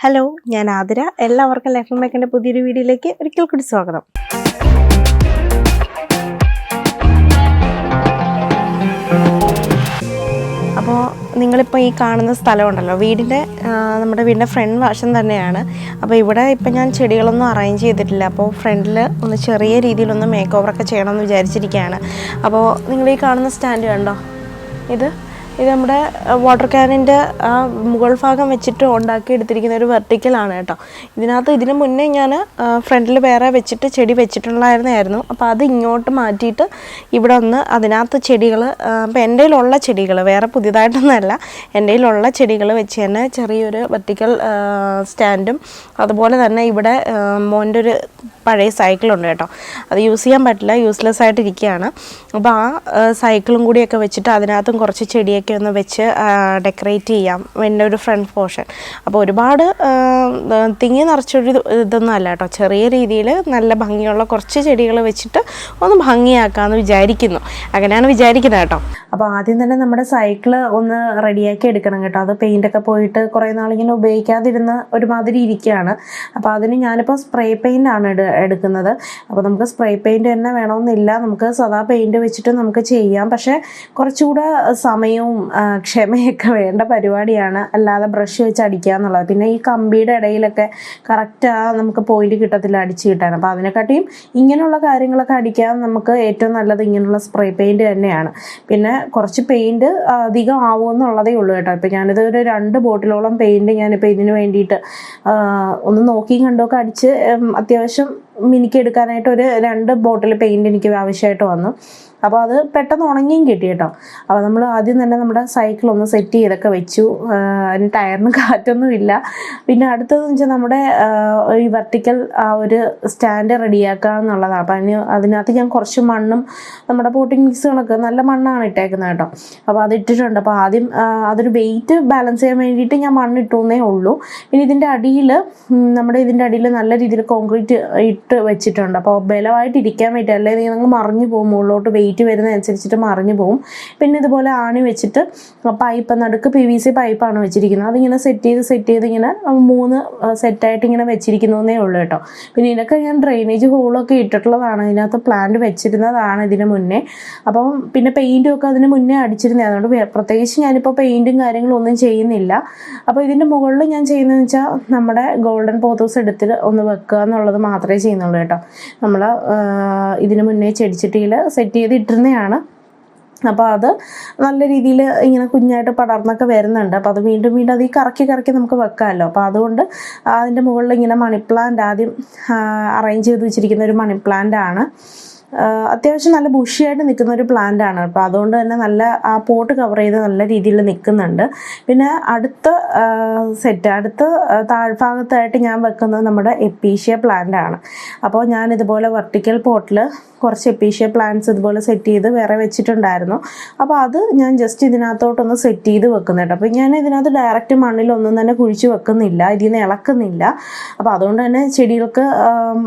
Hello, ഞാൻ ആതിര. എല്ലാവർക്കും life മേക്കിൻ്റെ പുതിയൊരു വീഡിയോയിലേക്ക് ഒരിക്കൽ കൂടി സ്വാഗതം. അപ്പോൾ നിങ്ങളിപ്പോൾ ഈ കാണുന്ന സ്ഥലമുണ്ടല്ലോ, നമ്മുടെ വീടിൻ്റെ ഫ്രണ്ട് വശം തന്നെയാണ്. അപ്പോൾ ഇവിടെ ഇപ്പം ഞാൻ ചെടികളൊന്നും അറേഞ്ച് ചെയ്തിട്ടില്ല. അപ്പോൾ ഫ്രണ്ടിൽ ഒന്ന് ചെറിയ രീതിയിലൊന്ന് മേക്ക് ഓവറൊക്കെ ചെയ്യണമെന്ന് വിചാരിച്ചിരിക്കുകയാണ്. അപ്പോൾ നിങ്ങൾ ഈ കാണുന്ന സ്റ്റാൻഡ് കണ്ടോ, ഇത് നമ്മുടെ വാട്ടർ ക്യാനിൻ്റെ ആ മുകൾ ഭാഗം വെച്ചിട്ട് ഉണ്ടാക്കിയെടുത്തിരിക്കുന്ന ഒരു വെർട്ടിക്കലാണ് കേട്ടോ. ഇതിന് മുന്നേ ഞാൻ ഫ്രണ്ടിൽ വേറെ വെച്ചിട്ട് ചെടി വെച്ചിട്ടുണ്ടായിരുന്നായിരുന്നു. അപ്പോൾ അത് ഇങ്ങോട്ട് മാറ്റിയിട്ട് ഇവിടെ ഒന്ന് അതിനകത്ത് ചെടികൾ, അപ്പോൾ എൻ്റെ കയ്യിലുള്ള ചെടികൾ, വേറെ പുതിയതായിട്ടൊന്നുമല്ല, എൻ്റെ കയ്യിലുള്ള ചെടികൾ വെച്ച് തന്നെ ചെറിയൊരു വെർട്ടിക്കൽ സ്റ്റാൻഡും, അതുപോലെ തന്നെ ഇവിടെ മോൻ്റെ ഒരു പഴയ സൈക്കിളുണ്ട് കേട്ടോ. അത് യൂസ് ചെയ്യാൻ പറ്റില്ല, യൂസ്ലെസ് ആയിട്ടിരിക്കുകയാണ്. അപ്പോൾ ആ സൈക്കിളും കൂടിയൊക്കെ വെച്ചിട്ട് അതിനകത്തും കുറച്ച് ചെടിയൊക്കെ ഒന്ന് വെച്ച് ഡെക്കറേറ്റ് ചെയ്യാം എൻ്റെ ഒരു ഫ്രണ്ട് പോർഷൻ. അപ്പോൾ ഒരുപാട് തിങ്ങി നിറച്ചൊരു ഇതൊന്നും അല്ല കേട്ടോ, ചെറിയ രീതിയിൽ നല്ല ഭംഗിയുള്ള കുറച്ച് ചെടികൾ വെച്ചിട്ട് ഒന്ന് ഭംഗിയാക്കാമെന്ന് വിചാരിക്കുന്നു. അങ്ങനെയാണ് വിചാരിക്കുന്നത് കേട്ടോ. അപ്പോൾ ആദ്യം തന്നെ നമ്മുടെ സൈക്കിള് ഒന്ന് റെഡിയാക്കി എടുക്കണം കേട്ടോ. അത് പെയിൻ്റൊക്കെ പോയിട്ട് കുറേ നാളിങ്ങനെ ഉപയോഗിക്കാതിരുന്ന് ഒരുമാതിരി ഇരിക്കുകയാണ്. അപ്പോൾ അതിന് ഞാനിപ്പോൾ സ്പ്രേ പെയിൻ്റാണ് എടുക്കുന്നത്. അപ്പോൾ നമുക്ക് സ്പ്രേ പെയിൻറ്റ് തന്നെ വേണമെന്നില്ല, നമുക്ക് സാധാ പെയിൻറ്റ് വെച്ചിട്ട് നമുക്ക് ചെയ്യാം. പക്ഷേ കുറച്ചുകൂടെ സമയവും ക്ഷമയൊക്കെ വേണ്ട പരിപാടിയാണ്, അല്ലാതെ ബ്രഷ് വെച്ച് അടിക്കുക എന്നുള്ളത്. പിന്നെ ഈ കമ്പിയുടെ ഇടയിലൊക്കെ കറക്റ്റ് നമുക്ക് പോയിന്റ് കിട്ടത്തില്ല അടിച്ച് കിട്ടാൻ. അപ്പോൾ അതിനെക്കാട്ടിയും ഇങ്ങനെയുള്ള കാര്യങ്ങളൊക്കെ അടിക്കാൻ നമുക്ക് ഏറ്റവും നല്ലത് ഇങ്ങനെയുള്ള സ്പ്രേ പെയിൻറ്റ് തന്നെയാണ്. പിന്നെ കുറച്ച് പെയിൻറ്റ് അധികം ആവുമെന്നുള്ളതേ ഉള്ളൂ കേട്ടോ. ഇപ്പോൾ ഞാനിത് ഒരു 2 ബോട്ടിലോളം പെയിൻറ്റ് ഞാനിപ്പോൾ ഇതിന് വേണ്ടിയിട്ട് ഒന്ന് നോക്കിയും കണ്ടൊക്കെ അടിച്ച് അത്യാവശ്യം മിനിക്ക് എടുക്കാനായിട്ട് ഒരു 2 ബോട്ടിൽ പെയിൻറ്റ് എനിക്ക് ആവശ്യമായിട്ട് വന്നു. അപ്പോൾ അത് പെട്ടെന്ന് ഉണങ്ങിയും കിട്ടി കേട്ടോ. അപ്പോൾ നമ്മൾ ആദ്യം തന്നെ നമ്മുടെ സൈക്കിളൊന്ന് സെറ്റ് ചെയ്തൊക്കെ വെച്ചു. അതിന് ടയറിന് കാറ്റൊന്നും ഇല്ല. പിന്നെ അടുത്തതെന്ന് വെച്ചാൽ നമ്മുടെ ഈ വെർട്ടിക്കൽ ആ ഒരു സ്റ്റാൻഡ് റെഡിയാക്കുക എന്നുള്ളതാണ്. അപ്പോൾ അതിനകത്ത് ഞാൻ കുറച്ച് മണ്ണും നമ്മുടെ പോട്ടിംഗ് മിക്സുകളൊക്കെ നല്ല മണ്ണാണ് ഇട്ടേക്കുന്നത് കേട്ടോ. അപ്പോൾ അതിട്ടിട്ടുണ്ട്. അപ്പോൾ ആദ്യം അതൊരു വെയിറ്റ് ബാലൻസ് ചെയ്യാൻ വേണ്ടിയിട്ട് ഞാൻ മണ്ണിട്ടുന്നേ ഉള്ളൂ. പിന്നെ ഇതിൻ്റെ അടിയിൽ നല്ല രീതിയിൽ കോൺക്രീറ്റ് ഇട്ട് വെച്ചിട്ടുണ്ട്. അപ്പോൾ ബലമായിട്ട് ഇരിക്കാൻ വേണ്ടി, അല്ലെങ്കിൽ നിങ്ങൾ മറിഞ്ഞു പോകും, മുകളിലോട്ട് വെയിറ്റ് വരുന്നതനുസരിച്ചിട്ട് മറിഞ്ഞു പോകും. പിന്നെ ഇതുപോലെ ആണി വെച്ചിട്ട് പൈപ്പ് നടുക്ക് PVC പൈപ്പാണ് വെച്ചിരിക്കുന്നത്. അതിങ്ങനെ സെറ്റ് ചെയ്ത് ഇങ്ങനെ 3 സെറ്റായിട്ട് ഇങ്ങനെ വെച്ചിരിക്കുന്നതേ ഉള്ളൂ കേട്ടോ. പിന്നെ ഇതിനൊക്കെ ഞാൻ ഡ്രെയിനേജ് ഹോളൊക്കെ ഇട്ടിട്ടുള്ളതാണ്, ഇതിനകത്ത് പ്ലാന്റ് വെച്ചിരുന്നതാണ് ഇതിന് മുന്നേ. അപ്പം പിന്നെ പെയിൻറ്റും ഒക്കെ അതിന് മുന്നേ അടിച്ചിരുന്നത്, അതുകൊണ്ട് പ്രത്യേകിച്ച് ഞാനിപ്പോൾ പെയിൻറ്റും കാര്യങ്ങളും ഒന്നും ചെയ്യുന്നില്ല. അപ്പോൾ ഇതിൻ്റെ മുകളിൽ ഞാൻ ചെയ്യുന്നതെന്ന് വെച്ചാൽ നമ്മുടെ ഗോൾഡൻ പോത്തോസ് എടുത്തിട്ട് ഒന്ന് വെക്കുക എന്നുള്ളത് മാത്രമേ ചെയ്യുന്നുള്ളൂ കേട്ടോ. നമ്മൾ ഇതിന് മുന്നേ ചെടിച്ചട്ടിയിൽ സെറ്റ് ചെയ്ത് ഇട്ടിരുന്നതാണ്. അപ്പോൾ അത് നല്ല രീതിയിൽ ഇങ്ങനെ കുഞ്ഞായിട്ട് പടർന്നൊക്കെ വരുന്നുണ്ട്. അപ്പോൾ അത് വീണ്ടും അത് ഈ കറക്കി നമുക്ക് വെക്കാമല്ലോ. അപ്പോൾ അതുകൊണ്ട് അതിൻ്റെ മുകളിൽ ഇങ്ങനെ മണി പ്ലാന്റ് ആദ്യം അറേഞ്ച് ചെയ്ത് വെച്ചിരിക്കുന്ന ഒരു മണി പ്ലാന്റ് ആണ്. അത്യാവശ്യം നല്ല ബുഷിയായിട്ട് നിൽക്കുന്ന ഒരു പ്ലാന്റ് ആണ്. അപ്പോൾ അതുകൊണ്ട് തന്നെ നല്ല ആ പോട്ട് കവർ ചെയ്ത് നല്ല രീതിയിൽ നിൽക്കുന്നുണ്ട്. പിന്നെ അടുത്ത താഴ്ഭാഗത്തായിട്ട് ഞാൻ വെക്കുന്നത് നമ്മുടെ എപ്പീഷ്യ പ്ലാന്റ് ആണ്. അപ്പോൾ ഞാൻ ഇതുപോലെ വെർട്ടിക്കൽ പോട്ടിൽ കുറച്ച് എപ്പീഷ്യ പ്ലാന്റ്സ് ഇതുപോലെ സെറ്റ് ചെയ്ത് വേറെ വെച്ചിട്ടുണ്ടായിരുന്നു. അപ്പോൾ അത് ഞാൻ ജസ്റ്റ് ഇതിനകത്തോട്ടൊന്ന് സെറ്റ് ചെയ്ത് വെക്കുന്നുണ്ട്. അപ്പോൾ ഞാൻ ഇതിനകത്ത് ഡയറക്റ്റ് മണ്ണിലൊന്നും തന്നെ കുഴിച്ച് വെക്കുന്നില്ല, ഇതിൽ നിന്ന് ഇളക്കുന്നില്ല. അപ്പോൾ അതുകൊണ്ട് തന്നെ ചെടികൾക്ക്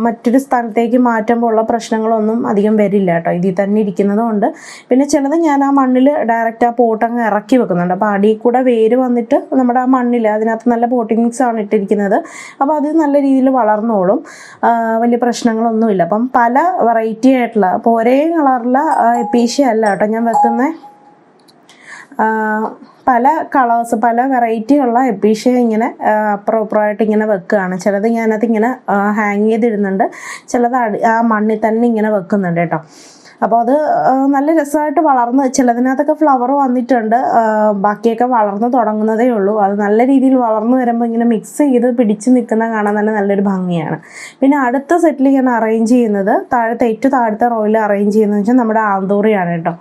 മറ്റൊരു സ്ഥലത്തേക്ക് മാറ്റുമ്പോൾ ഉള്ള പ്രശ്നങ്ങളൊന്നും അധികം വരില്ല കേട്ടോ, ഇതിൽ തന്നെ ഇരിക്കുന്നത് കൊണ്ട്. പിന്നെ ചിലത് ഞാൻ ആ മണ്ണിൽ ഡയറക്റ്റ് ആ പോട്ടങ്ങ് ഇറക്കി വെക്കുന്നുണ്ട്. അപ്പോൾ അടിയിൽ കൂടെ വേര് വന്നിട്ട് നമ്മുടെ ആ മണ്ണിൽ അതിനകത്ത് നല്ല പോട്ടിംഗ് മിക്സ് ആണ് ഇട്ടിരിക്കുന്നത്. അപ്പോൾ അത് നല്ല രീതിയിൽ വളർന്നോളും, വലിയ പ്രശ്നങ്ങളൊന്നുമില്ല. അപ്പം പല വെറൈറ്റി ആയിട്ടുള്ള, അപ്പോൾ ഒരേ കളറിലുള്ള എപ്പീഷ്യ അല്ല കേട്ടോ ഞാൻ വെക്കുന്നത്, പല കളേഴ്സ് പല വെറൈറ്റി ഉള്ള എപ്പീഷ്യ ഇങ്ങനെ അപ്പുറമായിട്ട് ഇങ്ങനെ വെക്കുകയാണ്. ചിലത് ഞാനത് ഇങ്ങനെ ഹാങ് ചെയ്തിടുന്നുണ്ട്, ചിലത് ആ മണ്ണിൽ തന്നെ ഇങ്ങനെ വെക്കുന്നുണ്ട് കേട്ടോ. അപ്പോൾ അത് നല്ല രസമായിട്ട് വളർന്ന്, ചിലതിനകത്തൊക്കെ ഫ്ലവർ വന്നിട്ടുണ്ട്, ബാക്കിയൊക്കെ വളർന്ന് തുടങ്ങുന്നതേ ഉള്ളൂ. അത് നല്ല രീതിയിൽ വളർന്നു വരുമ്പോൾ ഇങ്ങനെ മിക്സ് ചെയ്ത് പിടിച്ച് നിൽക്കുന്ന കാണാൻ തന്നെ നല്ലൊരു ഭംഗിയാണ്. പിന്നെ അടുത്ത സെറ്റിൽ ഞാൻ അറേഞ്ച് ചെയ്യുന്നത് ഏറ്റവും താഴത്തെ റോയിൽ അറേഞ്ച് ചെയ്യുന്നത് വെച്ചാൽ നമ്മുടെ ആന്തൂറിയാണ് കേട്ടോ.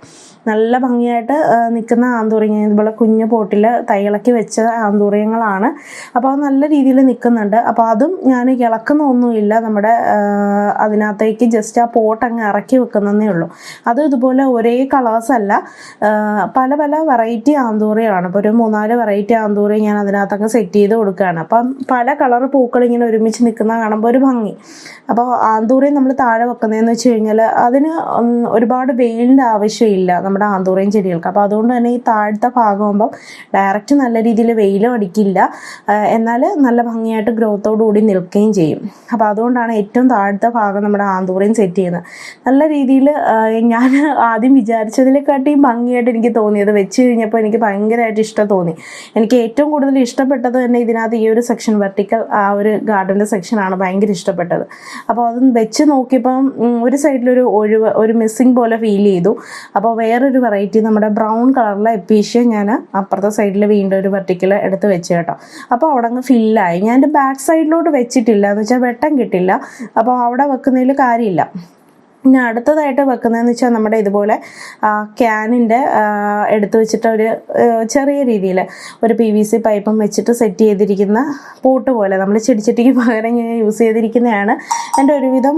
നല്ല ഭംഗിയായിട്ട് നിൽക്കുന്ന ആന്തൂറിയ, ഇതുപോലെ കുഞ്ഞു പോട്ടിൽ തൈകളൊക്കെ വെച്ച ആന്തൂറിയങ്ങളാണ്. അപ്പോൾ അത് നല്ല രീതിയിൽ നിൽക്കുന്നുണ്ട്. അപ്പോൾ അതും ഞാൻ ഇളക്കുന്ന ഒന്നുമില്ല, നമ്മുടെ അതിനകത്തേക്ക് ജസ്റ്റ് ആ പോട്ട് അങ്ങ് ഇറക്കി വെക്കുന്നതേ ഉള്ളൂ. അതും ഇതുപോലെ ഒരേ കളേഴ്സ് അല്ല, പല വെറൈറ്റി ആന്തൂറിയാണ്. അപ്പോൾ ഒരു 3-4 വെറൈറ്റി ആന്തൂറിയ ഞാൻ അതിനകത്തങ്ങ് സെറ്റ് ചെയ്ത് കൊടുക്കുകയാണ്. അപ്പം പല കളർ പൂക്കൾ ഇങ്ങനെ ഒരുമിച്ച് നിൽക്കുന്ന കാണുമ്പോൾ ഒരു ഭംഗി. അപ്പോൾ ആന്തൂറിയം നമ്മൾ താഴെ വെക്കുന്നതെന്ന് വെച്ച് കഴിഞ്ഞാൽ അതിന് ഒരുപാട് വെയിലിൻ്റെ ആവശ്യമില്ല. നമ്മുടെ നമ്മുടെ ആന്തൂറിയം ചെടികൾക്ക്. അപ്പോൾ അതുകൊണ്ട് തന്നെ ഈ താഴത്തെ ഭാഗമാകുമ്പം ഡയറക്റ്റ് നല്ല രീതിയിൽ വെയിലും അടിക്കില്ല, എന്നാൽ നല്ല ഭംഗിയായിട്ട് ഗ്രോത്തോടുകൂടി നിൽക്കുകയും ചെയ്യും. അപ്പോൾ അതുകൊണ്ടാണ് ഏറ്റവും താഴത്തെ ഭാഗം നമ്മുടെ ആന്തൂറിയം സെറ്റ് ചെയ്യുന്നത്. നല്ല രീതിയിൽ ഞാൻ ആദ്യം വിചാരിച്ചതിനെക്കാട്ടിയും ഭംഗിയായിട്ട് എനിക്ക് തോന്നിയത് വെച്ച് കഴിഞ്ഞപ്പോൾ എനിക്ക് ഭയങ്കരമായിട്ട് ഇഷ്ടം തോന്നി. എനിക്ക് ഏറ്റവും കൂടുതൽ ഇഷ്ടപ്പെട്ടത് തന്നെ ഇതിനകത്ത് ഈ ഒരു സെക്ഷൻ വെർട്ടിക്കൽ ആ ഒരു ഗാർഡൻ്റെ സെക്ഷനാണ് ഭയങ്കര ഇഷ്ടപ്പെട്ടത്. അപ്പോൾ അത് വെച്ച് നോക്കിയപ്പം ഒരു സൈഡിലൊരു ഒരു മിസ്സിങ് പോലെ ഫീൽ ചെയ്തു. അപ്പോൾ വേറൊരു വെറൈറ്റി നമ്മുടെ ബ്രൗൺ കളറിലെ എപ്പീഷ്യ ഞാൻ അപ്പുറത്തെ സൈഡിൽ വീണ്ടും ഒരു വെർട്ടിക്കൽ എടുത്ത് വെച്ച് കേട്ടോ. അപ്പോൾ അവിടെ അങ്ങ് ഫില്ലായി. ഞാൻ എൻ്റെ ബാക്ക് സൈഡിലോട്ട് വെച്ചിട്ടില്ല, എന്ന് വെച്ചാൽ വെട്ടം കിട്ടില്ല. അപ്പോൾ അവിടെ വെക്കുന്നതിൽ കാര്യമില്ല. പിന്നെ അടുത്തതായിട്ട് വെക്കുന്നതെന്ന് വെച്ചാൽ നമ്മുടെ ഇതുപോലെ ക്യാനിൻ്റെ എടുത്ത് വെച്ചിട്ട് ഒരു ചെറിയ രീതിയിൽ ഒരു PVC പൈപ്പും വെച്ചിട്ട് സെറ്റ് ചെയ്തിരിക്കുന്ന പോട്ട് പോലെ നമ്മൾ ചെടിച്ചട്ടിക്ക് പകരം ഇങ്ങനെ യൂസ് ചെയ്തിരിക്കുന്നതാണ്. എൻ്റെ ഒരുവിധം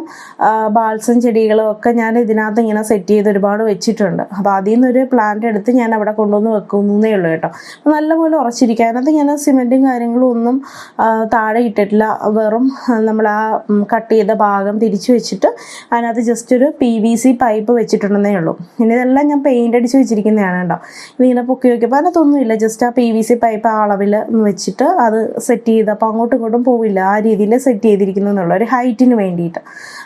ബാൾസം ചെടികളും ഒക്കെ ഞാൻ ഇതിനകത്ത് ഇങ്ങനെ സെറ്റ് ചെയ്ത് ഒരുപാട് വെച്ചിട്ടുണ്ട്. അപ്പോൾ അതിൽ നിന്നൊരു പ്ലാന്റ് എടുത്ത് ഞാൻ അവിടെ കൊണ്ടുവന്ന് വെക്കുന്നേ ഉള്ളൂ കേട്ടോ. അപ്പോൾ നല്ലപോലെ ഉറച്ചിരിക്കുക. അതിനകത്ത് ഞാൻ സിമെൻറ്റും കാര്യങ്ങളും ഒന്നും താഴെ ഇട്ടിട്ടില്ല. വെറും നമ്മൾ ആ കട്ട് ചെയ്ത ഭാഗം തിരിച്ചു വെച്ചിട്ട് അതിനകത്ത് ജസ്റ്റ് ഒരു PVC പൈപ്പ് വെച്ചിട്ടുണ്ടെന്നേ ഉള്ളൂ. ഇനി ഇതെല്ലാം ഞാൻ പെയിൻ്റ് അടിച്ച് വെച്ചിരിക്കുന്നതാണ് കേട്ടോ. ഇതിങ്ങനെ പൊക്കി വയ്ക്കുമ്പോൾ അതിനകത്തൊന്നുമില്ല, ജസ്റ്റ് ആ PVC പൈപ്പ് ആ അളവിൽ വെച്ചിട്ട് അത് സെറ്റ് ചെയ്ത്, അപ്പോൾ അങ്ങോട്ടും ഇങ്ങോട്ടും പോവില്ല, ആ രീതിയിൽ സെറ്റ് ചെയ്തിരിക്കുന്നു എന്നുള്ള ഒരു ഹൈറ്റിന് വേണ്ടിയിട്ട്.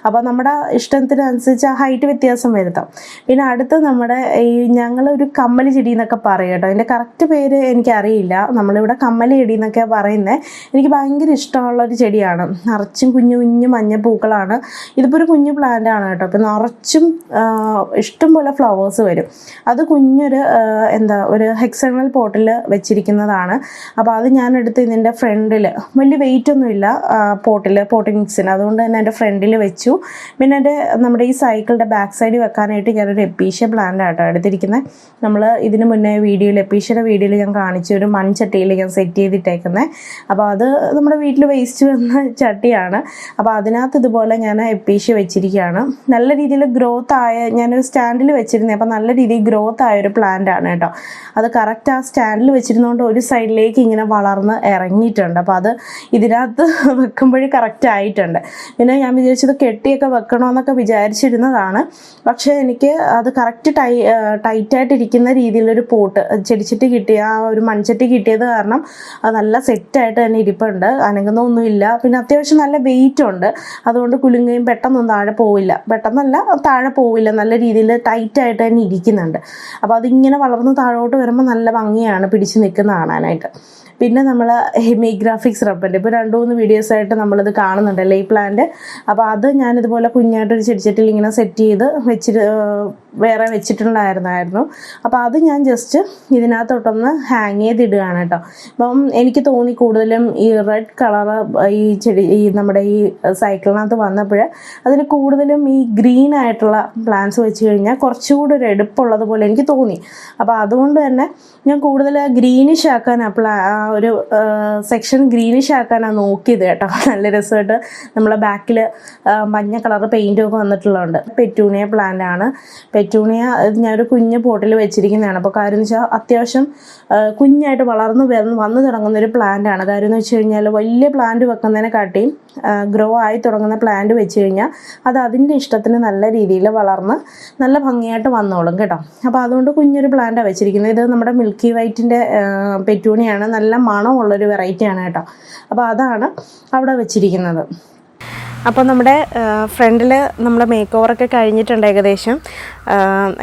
അപ്പോൾ നമ്മുടെ ഇഷ്ടത്തിനനുസരിച്ച് ആ ഹൈറ്റ് വ്യത്യാസം വരുത്താം. പിന്നെ അടുത്ത് നമ്മുടെ ഈ ഞങ്ങളൊരു കമ്മൽ ചെടി എന്നൊക്കെ പറയും കേട്ടോ. അതിൻ്റെ കറക്റ്റ് പേര് എനിക്കറിയില്ല, നമ്മളിവിടെ കമ്മൽ ചെടി എന്നൊക്കെ പറയുന്നത്. എനിക്ക് ഭയങ്കര ഇഷ്ടമുള്ളൊരു ചെടിയാണ്. നിറച്ചും കുഞ്ഞു കുഞ്ഞു മഞ്ഞ പൂക്കളാണ്. ഇതിപ്പോൾ ഒരു കുഞ്ഞു പ്ലാന്റ് ആണ് കേട്ടോ. അപ്പോൾ നിറച്ചും ഇഷ്ടംപോലെ ഫ്ലവേഴ്സ് വരും. അത് കുഞ്ഞൊരു ഒരു ഹെക്സഗണൽ പോട്ടിൽ വെച്ചിരിക്കുന്നതാണ്. അപ്പോൾ അത് ഞാനെടുത്ത് ഇതിൻ്റെ ഫ്രണ്ടിൽ, വലിയ വെയിറ്റ് ഒന്നുമില്ല പോട്ടിംഗ് മിക്സിന്, അതുകൊണ്ട് തന്നെ എൻ്റെ ഫ്രണ്ടിൽ വെച്ചു. പിന്നെ എൻ്റെ നമ്മുടെ ഈ സൈക്കിളിൻ്റെ ബാക്ക് സൈഡിൽ വെക്കാനായിട്ട് ഞാനൊരു എപ്പീഷ്യ പ്ലാന്റ് ആട്ടോ എടുത്തിരിക്കുന്നത്. നമ്മൾ ഇതിന് മുന്നേ എപ്പീഷ്യയുടെ വീഡിയോയിൽ ഞാൻ കാണിച്ചു, ഒരു മൺചട്ടിയിൽ ഞാൻ സെറ്റ് ചെയ്തിട്ടേക്കുന്നത്. അപ്പോൾ അത് നമ്മുടെ വീട്ടിൽ വേസ്റ്റ് വന്ന ചട്ടിയാണ്. അപ്പോൾ അതിനകത്ത് ഇതുപോലെ ഞാൻ എപ്പീഷ്യ വെച്ചിരിക്കുകയാണ്. നല്ല രീതിയിൽ ഗ്രോത്ത് ആയ, ഞാനൊരു സ്റ്റാൻഡിൽ വെച്ചിരുന്നത്, അപ്പോൾ നല്ല രീതിയിൽ ഗ്രോത്ത് ആയൊരു പ്ലാന്റ് ആണ് കേട്ടോ. അത് കറക്റ്റ് ആ സ്റ്റാൻഡിൽ വെച്ചിരുന്നതുകൊണ്ട് ഒരു സൈഡിലേക്ക് ഇങ്ങനെ വളർന്ന് ഇറങ്ങിയിട്ടുണ്ട്. അപ്പോൾ അത് ഇതിനകത്ത് വെക്കുമ്പോഴേ കറക്റ്റ് ആയിട്ടുണ്ട്. പിന്നെ ഞാൻ വിചാരിച്ചത് കെട്ടിയൊക്കെ വെക്കണമെന്നൊക്കെ വിചാരിച്ചിരുന്നതാണ്. പക്ഷേ എനിക്ക് അത് കറക്റ്റ് ടൈറ്റായിട്ടിരിക്കുന്ന രീതിയിലൊരു പോട്ട് ചെടിച്ചട്ടി കിട്ടിയ, ആ ഒരു മൺചട്ടി കിട്ടിയത് കാരണം അത് നല്ല സെറ്റായിട്ട് തന്നെ ഇരിപ്പുണ്ട്, അനങ്ങുന്നൊന്നുമില്ല. പിന്നെ അത്യാവശ്യം നല്ല വെയിറ്റ് ഉണ്ട്, അതുകൊണ്ട് കുലുങ്ങയും പെട്ടെന്നൊന്നും താഴെ പോവില്ല, പെട്ടെന്നല്ല താഴെ പോവില്ല, നല്ല രീതിയിൽ ടൈറ്റായിട്ട് തന്നെ ഇരിക്കുന്നുണ്ട്. അപ്പോൾ അതിങ്ങനെ വളർന്ന് താഴോട്ട് വരുമ്പോൾ നല്ല ഭംഗിയാണ് പിടിച്ച് നിൽക്കുന്ന കാണാനായിട്ട്. പിന്നെ നമ്മൾ ഹെമിഗ്രാഫിക്സ് റബ്ബറിൻ്റെ ഇപ്പോൾ 2-3 വീഡിയോസായിട്ട് നമ്മളിത് കാണുന്നുണ്ടല്ലോ ഈ പ്ലാന്റ്. അപ്പോൾ അത് ഞാനിതുപോലെ കുഞ്ഞായിട്ടൊരു ചെടിച്ചട്ടിയിൽ ഇങ്ങനെ സെറ്റ് ചെയ്ത് വേറെ വെച്ചിട്ടുണ്ടായിരുന്നു. അപ്പോൾ അത് ഞാൻ ജസ്റ്റ് ഇതിനകത്തോട്ടൊന്ന് ഹാങ് ചെയ്തിടുകയാണ് കേട്ടോ. അപ്പം എനിക്ക് തോന്നി കൂടുതലും ഈ റെഡ് കളറ് ഈ നമ്മുടെ ഈ സൈക്കിളിനകത്ത് വന്നപ്പോൾ അതിന് കൂടുതലും ഈ ഗ്രീൻ ആയിട്ടുള്ള പ്ലാന്റ്സ് വെച്ച് കഴിഞ്ഞാൽ കുറച്ചുകൂടി ഒരു എടുപ്പുള്ളത് പോലെ എനിക്ക് തോന്നി. അപ്പോൾ അതുകൊണ്ട് തന്നെ ഞാൻ കൂടുതൽ ഗ്രീനിഷ് ആക്കാൻ ഒരു സെക്ഷൻ ഗ്രീനിഷ് ആക്കാനാണ് നോക്കിയത് കേട്ടോ. നല്ല രസമായിട്ട് നമ്മളെ ബാക്കിൽ മഞ്ഞ കളർ പെയിൻറ്റൊക്കെ വന്നിട്ടുള്ളതുണ്ട്. പെറ്റൂണിയ പ്ലാന്റ് ആണ്. പെറ്റൂണിയ ഞാനൊരു കുഞ്ഞ് പോട്ടിൽ വെച്ചിരിക്കുന്നതാണ്. അപ്പോൾ കാര്യം എന്ന് വെച്ചാൽ അത്യാവശ്യം കുഞ്ഞായിട്ട് വന്നു തുടങ്ങുന്ന ഒരു പ്ലാന്റ് ആണ്. കാര്യം എന്ന് വെച്ച് കഴിഞ്ഞാൽ വലിയ പ്ലാന്റ് വെക്കുന്നതിനെക്കാട്ടിയും ഗ്രോ ആയി തുടങ്ങുന്ന പ്ലാന്റ് വെച്ച് കഴിഞ്ഞാൽ അത് അതിൻ്റെ ഇഷ്ടത്തിന് നല്ല രീതിയിൽ വളർന്ന് നല്ല ഭംഗിയായിട്ട് വന്നോളും കേട്ടോ. അപ്പോൾ അതുകൊണ്ട് കുഞ്ഞൊരു പ്ലാന്റാണ് വെച്ചിരിക്കുന്നത്. ഇത് നമ്മുടെ മിൽക്കി വൈറ്റിൻ്റെ പെറ്റൂണിയാണ്. നല്ല മണമുള്ളൊരു വെറൈറ്റിയാണ് കേട്ടോ. അപ്പോൾ അതാണ് അവിടെ വെച്ചിരിക്കുന്നത്. അപ്പോൾ നമ്മുടെ ഫ്രണ്ടിൽ നമ്മുടെ മേക്ക് ഓവറൊക്കെ കഴിഞ്ഞിട്ടുണ്ട് ഏകദേശം.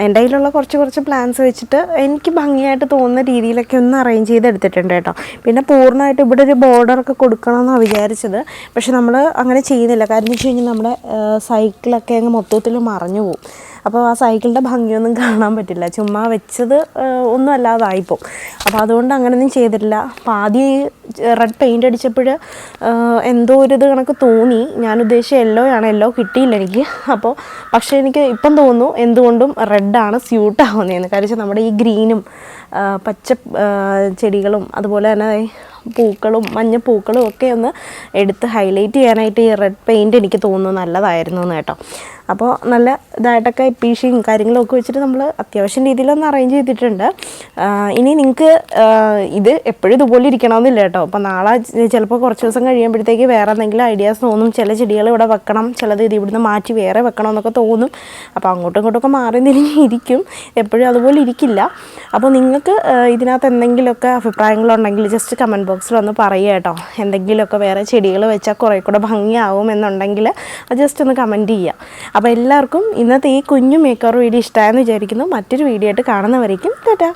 എൻ്റെ കയ്യിലുള്ള കുറച്ച് പ്ലാൻസ് വെച്ചിട്ട് എനിക്ക് ഭംഗിയായിട്ട് തോന്നുന്ന രീതിയിലൊക്കെ ഒന്ന് അറേഞ്ച് ചെയ്തെടുത്തിട്ടുണ്ട് കേട്ടോ. പിന്നെ പൂർണ്ണമായിട്ട് ഇവിടെ ഒരു ബോർഡറൊക്കെ കൊടുക്കണമെന്നാണ് വിചാരിച്ചത്. പക്ഷെ നമ്മൾ അങ്ങനെ ചെയ്യുന്നില്ല. കാര്യം എന്ന് വെച്ച് കഴിഞ്ഞാൽ നമ്മുടെ സൈക്കിളൊക്കെ അങ്ങ് മൊത്തത്തിൽ മറഞ്ഞു പോകും. അപ്പോൾ ആ സൈക്കിളിൻ്റെ ഭംഗിയൊന്നും കാണാൻ പറ്റില്ല, ചുമ്മാ വെച്ചത് ഒന്നും അല്ലാതായിപ്പോൾ. അപ്പോൾ അതുകൊണ്ട് അങ്ങനെയൊന്നും ചെയ്തിട്ടില്ല. അപ്പോൾ ആദ്യം റെഡ് പെയിൻ്റ് അടിച്ചപ്പോൾ എന്തോ ഒരു ഇത് കണക്ക് തോന്നി. ഞാൻ ഉദ്ദേശിച്ച യെല്ലോ കിട്ടിയില്ല എനിക്ക്. അപ്പോൾ പക്ഷേ എനിക്ക് ഇപ്പം തോന്നുന്നു എന്തുകൊണ്ടും റെഡാണ് സ്യൂട്ട് ആവുന്നതെന്ന്. കാര്യം നമ്മുടെ ഈ ഗ്രീനും പച്ച ചെടികളും അതുപോലെ തന്നെ പൂക്കളും മഞ്ഞപ്പൂക്കളും ഒക്കെ ഒന്ന് എടുത്ത് ഹൈലൈറ്റ് ചെയ്യാനായിട്ട് ഈ റെഡ് പെയിൻറ്റ് എനിക്ക് തോന്നുന്നു നല്ലതായിരുന്നു എന്ന് കേട്ടോ. അപ്പോൾ നല്ല ഇതായിട്ടൊക്കെ പീഷിയും കാര്യങ്ങളും ഒക്കെ വെച്ചിട്ട് നമ്മൾ അത്യാവശ്യം രീതിയിലൊന്ന് അറേഞ്ച് ചെയ്തിട്ടുണ്ട്. ഇനി നിങ്ങൾക്ക് ഇത് എപ്പോഴും ഇതുപോലെ ഇരിക്കണമെന്നില്ല കേട്ടോ. അപ്പോൾ നാളെ ചിലപ്പോൾ കുറച്ച് ദിവസം കഴിയുമ്പോഴത്തേക്ക് വേറെ എന്തെങ്കിലും ഐഡിയാസ് തോന്നും. ചില ചെടികൾ ഇവിടെ വെക്കണം, ചിലത് ഇത് ഇവിടുന്ന് മാറ്റി വേറെ വെക്കണം എന്നൊക്കെ തോന്നും. അപ്പോൾ അങ്ങോട്ടും ഇങ്ങോട്ടൊക്കെ മാറി തിരിഞ്ഞ് ഇരിക്കും, എപ്പോഴും അതുപോലെ ഇരിക്കില്ല. അപ്പോൾ നിങ്ങൾക്ക് ഇതിനകത്ത് എന്തെങ്കിലുമൊക്കെ അഭിപ്രായങ്ങളുണ്ടെങ്കിൽ ജസ്റ്റ് കമൻറ്റ് ബോക്സിൽ ഒന്ന് പറയുക കേട്ടോ. എന്തെങ്കിലുമൊക്കെ വേറെ ചെടികൾ വെച്ചാൽ കുറേ കൂടെ ഭംഗിയാവും എന്നുണ്ടെങ്കിൽ ജസ്റ്റ് ഒന്ന് കമൻറ്റ് ചെയ്യുക. അപ്പോൾ എല്ലാവർക്കും ഇന്നത്തെ ഈ കുഞ്ഞു മേക്കോവർ വീഡിയോ ഇഷ്ടമായെന്ന് വിചാരിക്കുന്നു. മറ്റൊരു വീഡിയോ ആയിട്ട് കാണുന്നവരേക്കും ടാറ്റാ.